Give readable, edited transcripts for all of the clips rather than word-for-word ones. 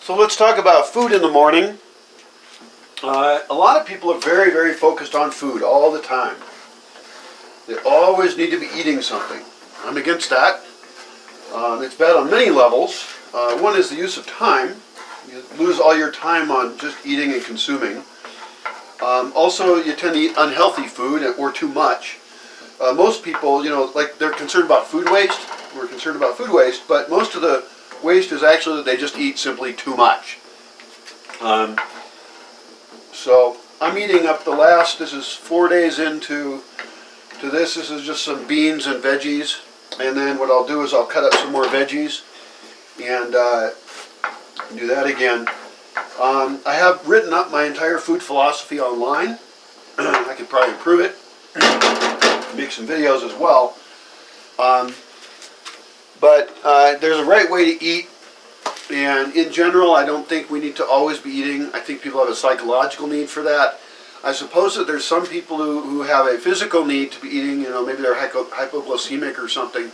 So let's talk about food in the morning. A lot of people are very, very focused on food all the time. They always need to be eating something. I'm against that. It's bad on many levels. One is the use of time. You lose all your time on just eating and consuming. Also, you tend to eat unhealthy food or too much. Most people, like they're concerned about food waste. We're concerned about food waste, but most of the waste is actually that they just eat simply too much. So I'm eating up the last, this is 4 days into this. This is just some beans and veggies. And then what I'll do is I'll cut up some more veggies and do that again. I have written up my entire food philosophy online. I could probably improve it, make some videos as well. But there's a right way to eat, and in general I don't think we need to always be eating. I think people have a psychological need for that. I suppose that there's some people who have a physical need to be eating, maybe they're hypoglycemic or something.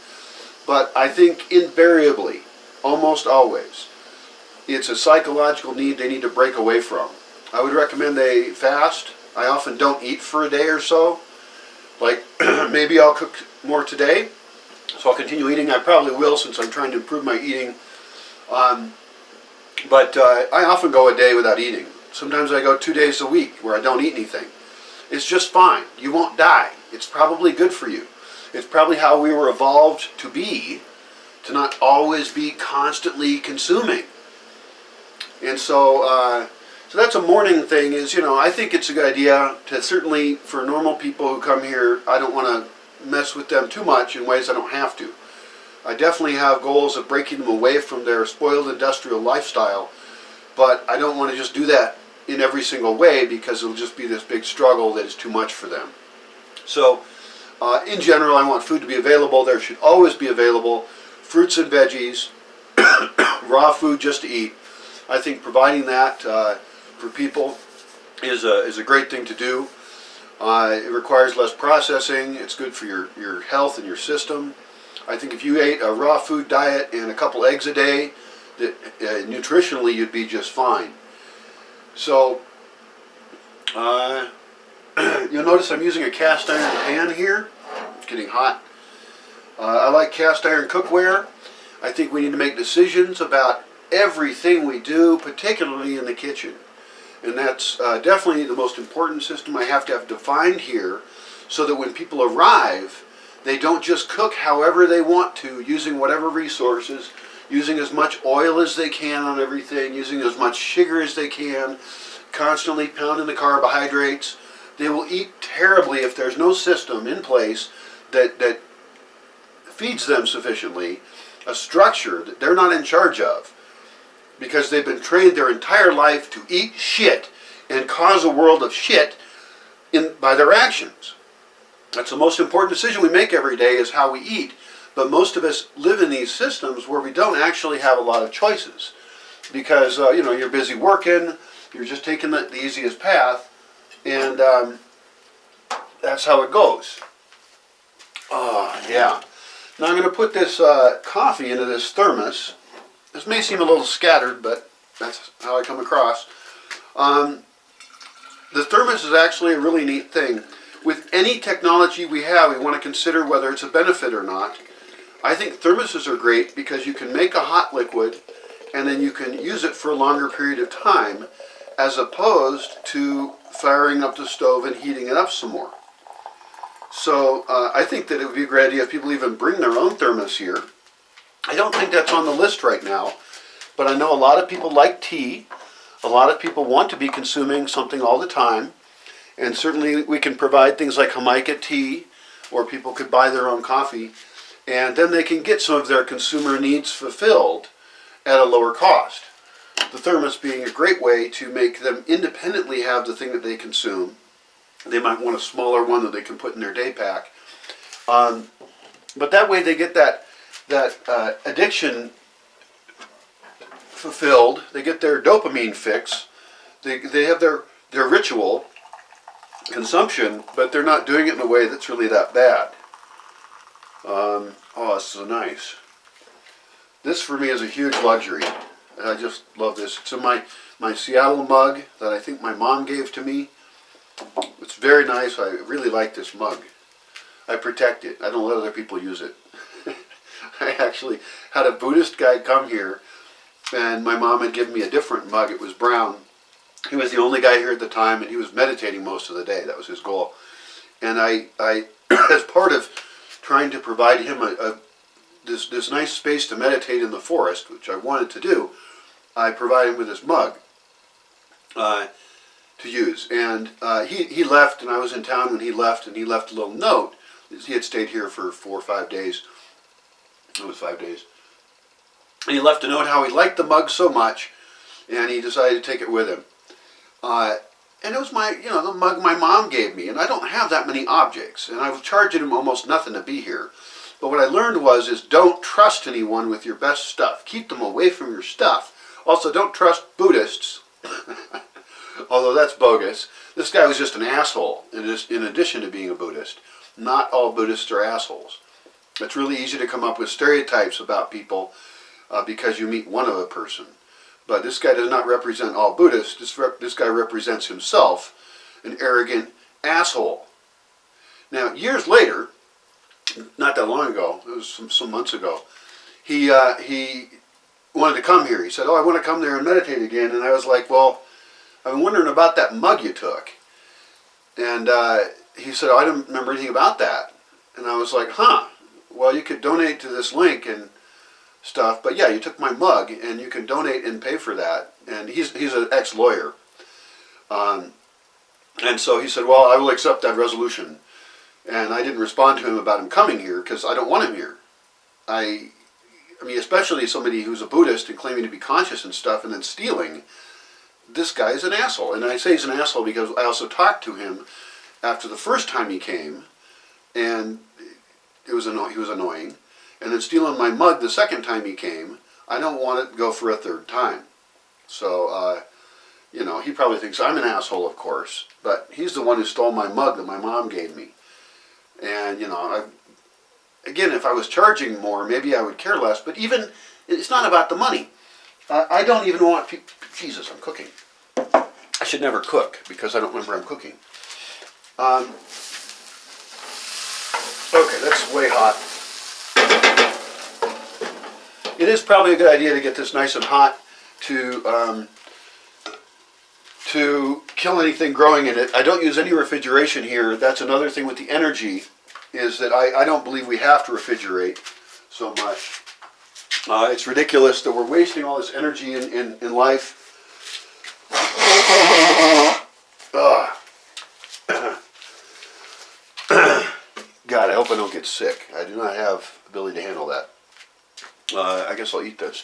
But I think invariably, almost always, it's a psychological need they need to break away from. I would recommend they fast. I often don't eat for a day or so. Like maybe I'll cook more today, so I'll continue eating. I probably will since I'm trying to improve my eating. But I often go a day without eating. Sometimes I go 2 days a week where I don't eat anything. It's just fine. You won't die. It's probably good for you. It's probably how we were evolved to be, to not always be constantly consuming. And so that's a morning thing is, I think it's a good idea to certainly, for normal people who come here, I don't want to mess with them too much in ways I don't have to. I definitely have goals of breaking them away from their spoiled industrial lifestyle, but I don't want to just do that in every single way because it'll just be this big struggle that is too much for them. So in general, I want food to be available. There should always be available fruits and veggies, raw food just to eat. I think providing that for people is a great thing to do. It requires less processing. It's good for your health and your system. I think if you ate a raw food diet and a couple eggs a day, that nutritionally you'd be just fine. So you'll notice I'm using a cast iron pan here. It's getting hot. I like cast iron cookware. I think we need to make decisions about everything we do, particularly in the kitchen. And that's definitely the most important system I have to have defined here, so that when people arrive, they don't just cook however they want to, using whatever resources, using as much oil as they can on everything, using as much sugar as they can, constantly pounding the carbohydrates. They will eat terribly if there's no system in place that feeds them sufficiently, a structure that they're not in charge of, because they've been trained their entire life to eat shit and cause a world of shit by their actions. That's the most important decision we make every day, is how we eat. But most of us live in these systems where we don't actually have a lot of choices, because you're busy working, you're just taking the easiest path, and that's how it goes. Yeah. Now I'm going to put this coffee into this thermos. This may seem a little scattered, but that's how I come across. The thermos is actually a really neat thing. With any technology we have, we want to consider whether it's a benefit or not. I think thermoses are great because you can make a hot liquid and then you can use it for a longer period of time, as opposed to firing up the stove and heating it up some more. So I think that it would be a great idea if people even bring their own thermos here. I don't think that's on the list right now, but I know a lot of people like tea. A lot of people want to be consuming something all the time, and certainly we can provide things like Jamaica tea, or people could buy their own coffee, and then they can get some of their consumer needs fulfilled at a lower cost. The thermos being a great way to make them independently have the thing that they consume. They might want a smaller one that they can put in their day pack. But that way they get that addiction fulfilled. They get their dopamine fix. They have their ritual consumption, but they're not doing it in a way that's really that bad. Oh, this is nice. This for me is a huge luxury. I just love this. It's in my Seattle mug that I think my mom gave to me. It's very nice. I really like this mug. I protect it. I don't let other people use it. I actually had a Buddhist guy come here, and my mom had given me a different mug. It was brown. He was the only guy here at the time, and he was meditating most of the day. That was his goal. And I as part of trying to provide him this nice space to meditate in the forest, which I wanted to do, I provided him with this mug to use. And he left, and I was in town when he left, and he left a little note. He had stayed here for 4 or 5 days. It was 5 days. And he left a note how he liked the mug so much, and he decided to take it with him. And it was the mug my mom gave me, and I don't have that many objects, and I was charging him almost nothing to be here. But what I learned is don't trust anyone with your best stuff. Keep them away from your stuff. Also, don't trust Buddhists, although that's bogus. This guy was just an asshole, in addition to being a Buddhist. Not all Buddhists are assholes. It's really easy to come up with stereotypes about people because you meet one of a person. But this guy does not represent all Buddhists. This guy represents himself, an arrogant asshole. Now, years later, not that long ago, it was some months ago, he wanted to come here. He said, "Oh, I want to come there and meditate again." And I was like, "Well, I've been wondering about that mug you took." And he said, "Oh, I don't remember anything about that." And I was like, "Huh, well, you could donate to this link and stuff, but yeah, you took my mug, and you can donate and pay for that." And he's an ex-lawyer. And so he said, "Well, I will accept that resolution." And I didn't respond to him about him coming here, because I don't want him here. I mean, especially somebody who's a Buddhist and claiming to be conscious and stuff, and then stealing. This guy is an asshole. And I say he's an asshole because I also talked to him after the first time he came, and he was annoying. And then stealing my mug the second time he came, I don't want to go for a third time. So, he probably thinks I'm an asshole, of course, but he's the one who stole my mug that my mom gave me. And, again, if I was charging more, maybe I would care less, but even, it's not about the money. I don't even want people, Jesus, I'm cooking. I should never cook, because I don't remember I'm cooking. Okay, that's way hot. It is probably a good idea to get this nice and hot to kill anything growing in it. I don't use any refrigeration here. That's another thing with the energy, is that I don't believe we have to refrigerate so much. It's ridiculous that we're wasting all this energy in life. God, I hope I don't get sick. I do not have the ability to handle that. I guess I'll eat this.